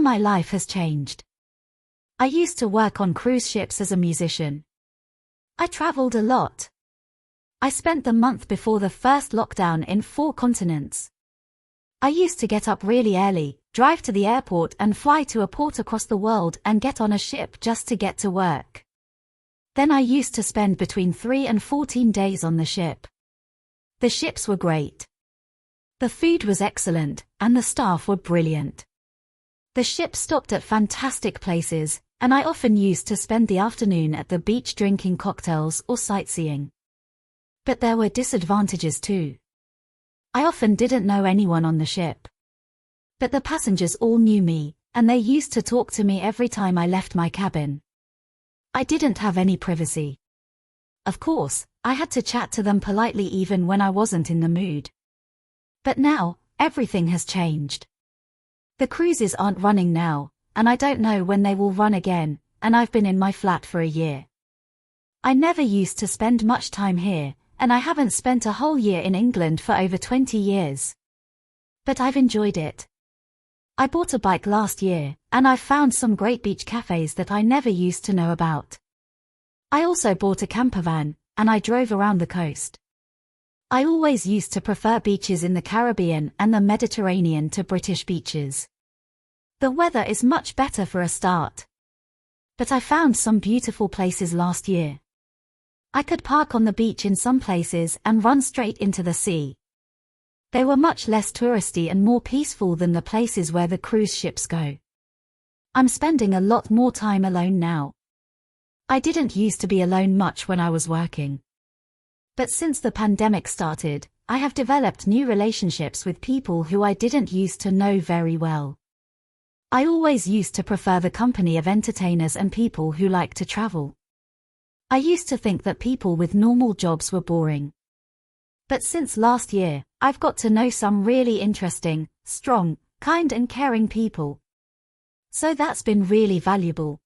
how my life has changed. I used to work on cruise ships as a musician. I traveled a lot. I spent the month before the first lockdown in 4 continents. I used to get up really early, drive to the airport and fly to a port across the world and get on a ship just to get to work. Then I used to spend between 3 and 14 days on the ship. The ships were great. The food was excellent, and the staff were brilliant. The ship stopped at fantastic places, and I often used to spend the afternoon at the beach drinking cocktails or sightseeing. But there were disadvantages too. I often didn't know anyone on the ship. But the passengers all knew me, and they used to talk to me every time I left my cabin. I didn't have any privacy. Of course, I had to chat to them politely even when I wasn't in the mood. But now, everything has changed. The cruises aren't running now, and I don't know when they will run again, and I've been in my flat for a year. I never used to spend much time here, and I haven't spent a whole year in England for over 20 years. But I've enjoyed it. I bought a bike last year, and I've found some great beach cafes that I never used to know about. I also bought a campervan, and I drove around the coast. I always used to prefer beaches in the Caribbean and the Mediterranean to British beaches. The weather is much better for a start. But I found some beautiful places last year. I could park on the beach in some places and run straight into the sea. They were much less touristy and more peaceful than the places where the cruise ships go. I'm spending a lot more time alone now. I didn't used to be alone much when I was working. But since the pandemic started, I have developed new relationships with people who I didn't used to know very well. I always used to prefer the company of entertainers and people who like to travel. I used to think that people with normal jobs were boring. But since last year, I've got to know some really interesting, strong, kind and caring people. So that's been really valuable.